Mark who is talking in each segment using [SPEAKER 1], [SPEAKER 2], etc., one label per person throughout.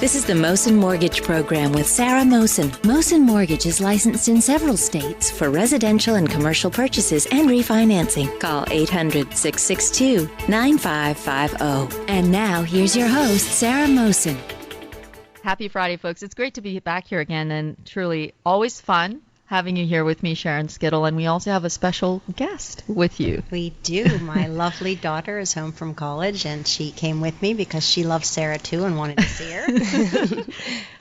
[SPEAKER 1] This is the Mohsin Mortgage Program with Sarah Mohsin. Mohsin Mortgage is licensed in several states for residential and commercial purchases and refinancing. Call 800-662-9550. And now, here's your host, Sarah Mohsin.
[SPEAKER 2] Happy Friday, folks. It's great to be back here again, and truly always fun having you here with me, Sharon Skittle, and we also have a special guest with you.
[SPEAKER 3] We do. My lovely daughter is home from college, and she came with me because she loves Sarah too and wanted to see her.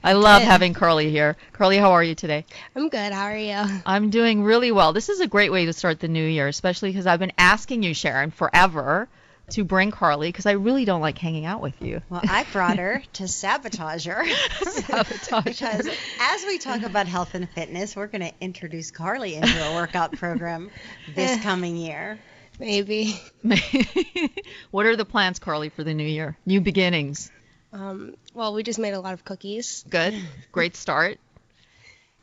[SPEAKER 2] I love having Carly here. Carly, how are you today?
[SPEAKER 4] I'm good. How are you?
[SPEAKER 2] I'm doing really well. This is a great way to start the new year, especially because I've been asking you, Sharon, forever to bring Carly, because I really don't like hanging out with you.
[SPEAKER 3] Well, I brought her to sabotage her. Because as we talk about health and fitness, we're going to introduce Carly into a workout program this coming year.
[SPEAKER 4] Maybe.
[SPEAKER 2] What are the plans, Carly, for the new year? New beginnings.
[SPEAKER 4] Well, we just made a lot of cookies.
[SPEAKER 2] Good. Great start.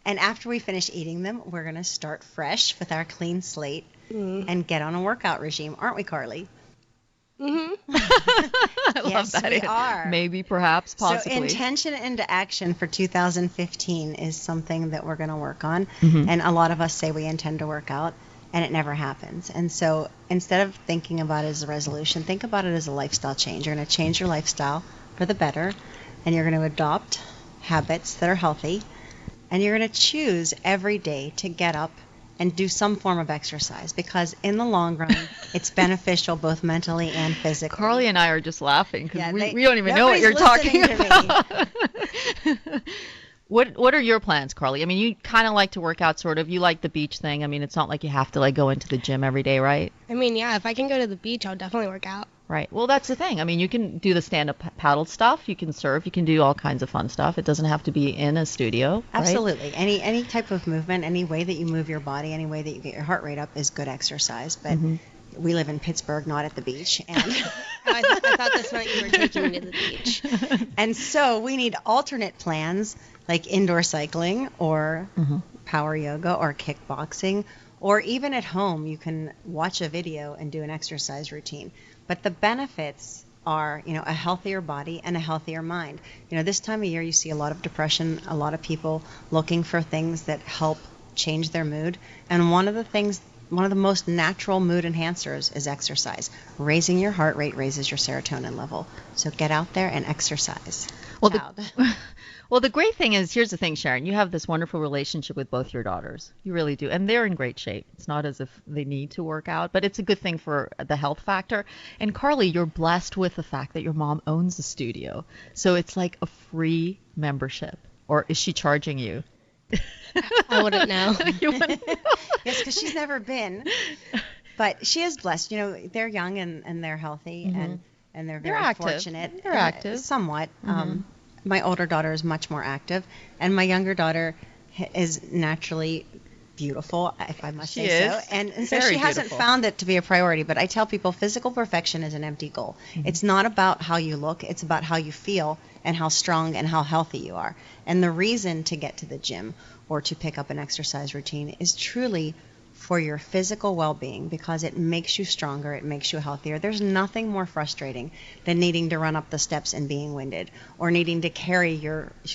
[SPEAKER 3] And after we finish eating them, we're going to start fresh with our clean slate and get on a workout regime. Aren't we, Carly?
[SPEAKER 4] Mm-hmm.
[SPEAKER 2] I love
[SPEAKER 3] yes,
[SPEAKER 2] that.
[SPEAKER 3] We are.
[SPEAKER 2] Maybe, perhaps, possibly.
[SPEAKER 3] So intention into action for 2015 is something that we're going to work on. Mm-hmm. And a lot of us say we intend to work out, and it never happens. And so instead of thinking about it as a resolution, think about it as a lifestyle change. You're going to change your lifestyle for the better, and you're going to adopt habits that are healthy, and you're going to choose every day to get up and do some form of exercise, because in the long run, it's beneficial both mentally and physically.
[SPEAKER 2] Carly and I are just laughing because we don't even know what you're talking about. What are your plans, Carly? I mean, you kind of like to work out, sort of. You like the beach thing. I mean, it's not like you have to go into the gym every day, right?
[SPEAKER 4] I mean, yeah, if I can go to the beach, I'll definitely work out.
[SPEAKER 2] Right. Well, that's the thing. I mean, you can do the stand-up paddle stuff. You can surf. You can do all kinds of fun stuff. It doesn't have to be in a studio.
[SPEAKER 3] Absolutely.
[SPEAKER 2] Right?
[SPEAKER 3] Any type of movement, any way that you move your body, any way that you get your heart rate up is good exercise. But we live in Pittsburgh, not at the beach. And
[SPEAKER 4] I thought this meant you were taking me to the beach.
[SPEAKER 3] And so we need alternate plans like indoor cycling or power yoga or kickboxing, or even at home you can watch a video and do an exercise routine. But the benefits are, a healthier body and a healthier mind. This time of year you see a lot of depression, a lot of people looking for things that help change their mood. And one of the most natural mood enhancers is exercise. Raising your heart rate raises your serotonin level. So get out there and exercise.
[SPEAKER 2] Well, the great thing is, here's the thing, Sharon, you have this wonderful relationship with both your daughters. You really do. And they're in great shape. It's not as if they need to work out, but it's a good thing for the health factor. And Carly, you're blessed with the fact that your mom owns the studio. So it's like a free membership. Or is she charging you?
[SPEAKER 4] I wouldn't know.
[SPEAKER 2] You wouldn't know?
[SPEAKER 3] Yes, because she's never been. But she is blessed. They're young and they're healthy and they're very fortunate.
[SPEAKER 2] They're active.
[SPEAKER 3] Somewhat. My older daughter is much more active, and my younger daughter is naturally beautiful, if I must say so. And so she hasn't found it to be a priority. But I tell people physical perfection is an empty goal. It's not about how you look. It's about how you feel and how strong and how healthy you are. And the reason to get to the gym or to pick up an exercise routine is truly for your physical well-being, because it makes you stronger, it makes you healthier. There's nothing more frustrating than needing to run up the steps and being winded, or needing to carry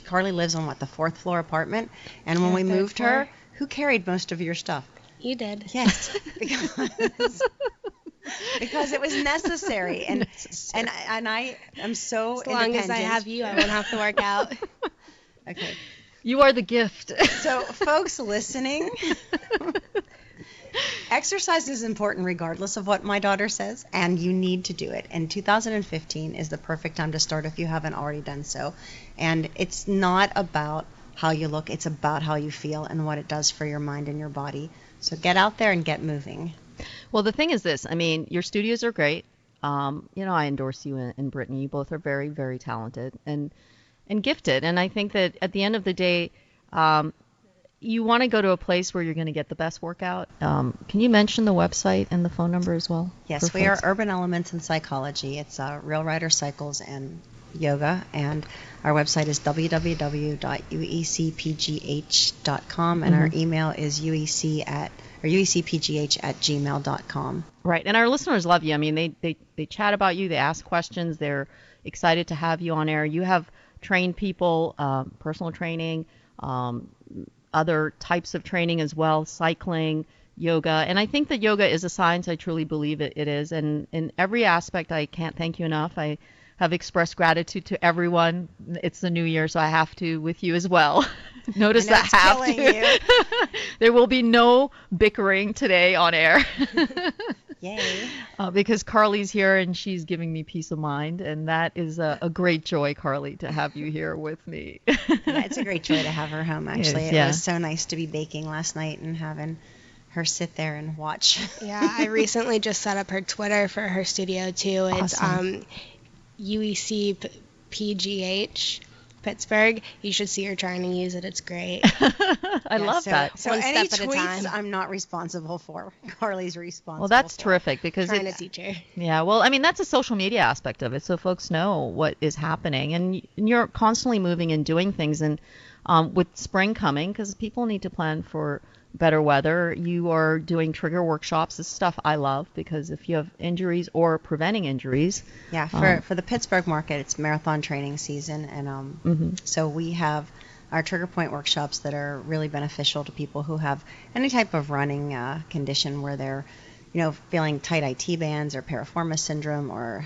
[SPEAKER 3] Carly lives on the 4th floor apartment, and when we moved her, who carried most of your stuff?
[SPEAKER 4] You did.
[SPEAKER 3] Yes, because it was necessary, and I am so independent.
[SPEAKER 4] As long as I have you, I won't have to work out.
[SPEAKER 3] Okay.
[SPEAKER 2] You are the gift.
[SPEAKER 3] So, folks listening, exercise is important regardless of what my daughter says, and you need to do it. And 2015 is the perfect time to start if you haven't already done so. And it's not about how you look, it's about how you feel and what it does for your mind and your body. So get out there and get moving.
[SPEAKER 2] Well, the thing is this. I mean, your studios are great. I endorse you and Brittany. You both are very, very talented and gifted. And I think that at the end of the day, you want to go to a place where you're going to get the best workout. Can you mention the website and the phone number as well?
[SPEAKER 3] Yes, we are Urban Elements in Psychology. It's Real Rider Cycles and Yoga, and our website is www.uecpgh.com, and our email is uecpgh@gmail.com.
[SPEAKER 2] Right, and our listeners love you. I mean, they chat about you, they ask questions, they're excited to have you on air. You have train people, personal training, other types of training as well, cycling, yoga. And I think that yoga is a science. I truly believe it is. And in every aspect, I can't thank you enough. I have expressed gratitude to everyone. It's the new year, so I have to with you as well. Notice that have to. There will be no bickering today on air.
[SPEAKER 3] Yay.
[SPEAKER 2] Because Carly's here and she's giving me peace of mind, and that is a great joy, Carly, to have you here with me.
[SPEAKER 3] Yeah, it's a great joy to have her home, actually. It was so nice to be baking last night and having her sit there and watch.
[SPEAKER 4] Yeah, I recently just set up her Twitter for her studio, too. It's
[SPEAKER 2] Awesome.
[SPEAKER 4] UEC PGH Pittsburgh. You should see her trying to use it. It's great.
[SPEAKER 2] I love that.
[SPEAKER 3] So
[SPEAKER 4] One
[SPEAKER 3] any
[SPEAKER 4] step at a
[SPEAKER 3] tweets
[SPEAKER 4] time.
[SPEAKER 3] I'm not responsible for. Carly's responsible.
[SPEAKER 2] Well, that's
[SPEAKER 3] for.
[SPEAKER 2] terrific because
[SPEAKER 4] Trying to teach her.
[SPEAKER 2] yeah, well, I mean, that's a social media aspect of it, so folks know what is happening, and you're constantly moving and doing things, and with spring coming, because people need to plan for better weather, you are doing trigger workshops. This stuff I love because if you have injuries or preventing injuries.
[SPEAKER 3] Yeah, for the Pittsburgh market, it's marathon training season, and so we have our trigger point workshops that are really beneficial to people who have any type of running condition where they're, feeling tight IT bands or piriformis syndrome or,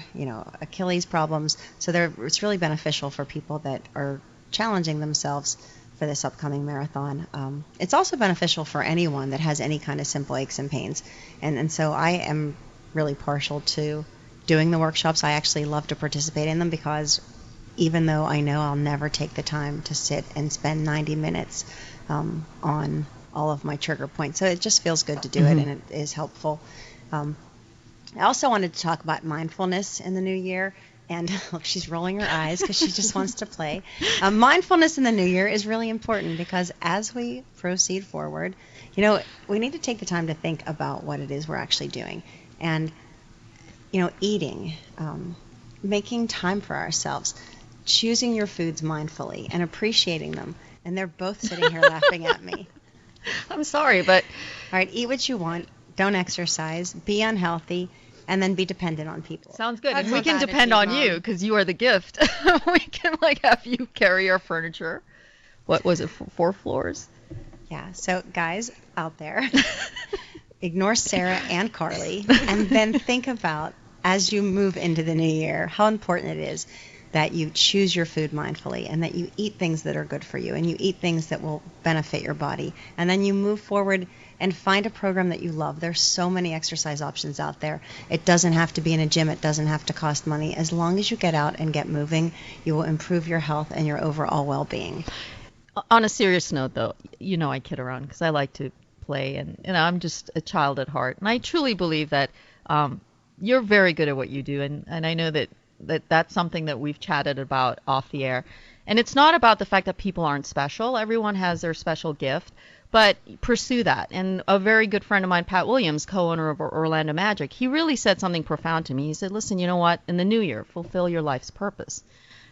[SPEAKER 3] Achilles problems. So it's really beneficial for people that are challenging themselves for this upcoming marathon. It's also beneficial for anyone that has any kind of simple aches and pains. And so I am really partial to doing the workshops. I actually love to participate in them because even though I know I'll never take the time to sit and spend 90 minutes on all of my trigger points. So it just feels good to do it, and it is helpful. I also wanted to talk about mindfulness in the new year. And look, she's rolling her eyes because she just wants to play. Mindfulness in the new year is really important because as we proceed forward, we need to take the time to think about what it is we're actually doing. And, eating, making time for ourselves, choosing your foods mindfully and appreciating them. And they're both sitting here laughing at me.
[SPEAKER 2] I'm sorry, but...
[SPEAKER 3] All right, eat what you want. Don't exercise. Be unhealthy. And then be dependent on people.
[SPEAKER 2] Sounds good.
[SPEAKER 4] That's
[SPEAKER 2] And we
[SPEAKER 4] not
[SPEAKER 2] can
[SPEAKER 4] the
[SPEAKER 2] depend
[SPEAKER 4] attitude,
[SPEAKER 2] on you
[SPEAKER 4] Mom.
[SPEAKER 2] because you are the gift. We can have you carry our furniture. What was it, 4 floors?
[SPEAKER 3] Yeah, so guys out there, ignore Sarah and Carly and then think about, as you move into the new year, how important it is that you choose your food mindfully and that you eat things that are good for you and you eat things that will benefit your body. And then you move forward and find a program that you love. There's so many exercise options out there. It doesn't have to be in a gym. It doesn't have to cost money. As long as you get out and get moving, you will improve your health and your overall well-being.
[SPEAKER 2] On a serious note, though, I kid around because I like to play, and I'm just a child at heart. And I truly believe that you're very good at what you do, and I know that's something that we've chatted about off the air. And it's not about the fact that people aren't special. Everyone has their special gift. But pursue that. And a very good friend of mine, Pat Williams, co-owner of Orlando Magic, he really said something profound to me. He said, listen, you know what? In the new year, fulfill your life's purpose.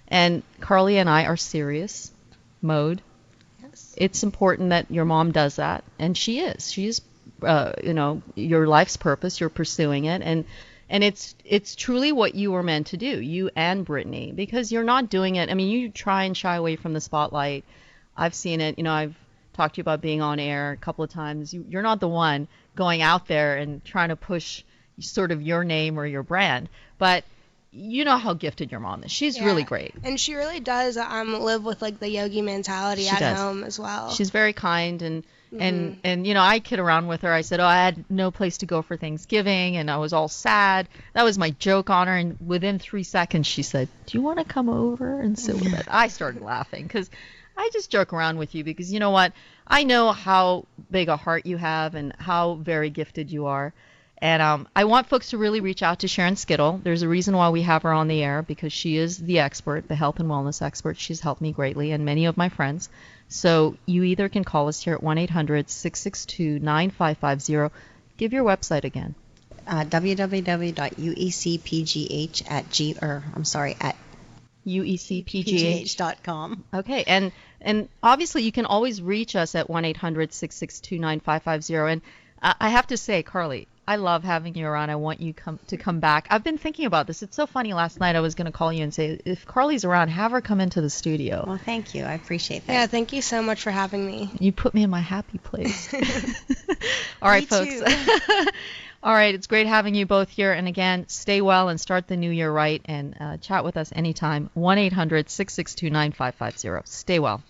[SPEAKER 2] And Carly and I are serious mode.
[SPEAKER 4] Yes.
[SPEAKER 2] It's important that your mom does that. And she is. She is, your life's purpose. You're pursuing it. And it's truly what you were meant to do, you and Brittany, because you're not doing it. I mean, you try and shy away from the spotlight. I've seen it. I've talked to you about being on air a couple of times. You're not the one going out there and trying to push sort of your name or your brand, but you know how gifted your mom is. She's really great.
[SPEAKER 4] And she really does live with the yogi mentality at home as well.
[SPEAKER 2] She's very kind and I kid around with her. I said, I had no place to go for Thanksgiving and I was all sad. That was my joke on her, and within 3 seconds she said, do you want to come over and sit with us? I started laughing because I just joke around with you because you know what? I know how big a heart you have and how very gifted you are. And I want folks to really reach out to Sharon Skittle. There's a reason why we have her on the air because she is the expert, the health and wellness expert. She's helped me greatly and many of my friends. So you either can call us here at 1-800-662-9550. Give your website again.
[SPEAKER 3] www.uecpgh at uecpgh.com.
[SPEAKER 2] Okay, and obviously you can always reach us at 1-800-662-9550. And I have to say, Carly, I love having you around. I want you to come back. I've been thinking about this. It's so funny. Last night I was going to call you and say, if Carly's around, have her come into the studio.
[SPEAKER 3] Well, thank you. I appreciate that.
[SPEAKER 4] Yeah, thank you so much for having me.
[SPEAKER 2] You put me in my happy place. All right, folks. All right, it's great having you both here. And again, stay well and start the new year right. And chat with us anytime. 1-800-662-9550. Stay well.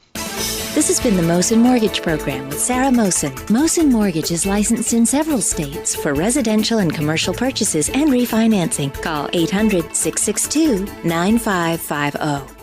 [SPEAKER 1] This has been the Mohsin Mortgage Program with Sarah Mohsin. Mohsin Mortgage is licensed in several states for residential and commercial purchases and refinancing. Call 800-662-9550.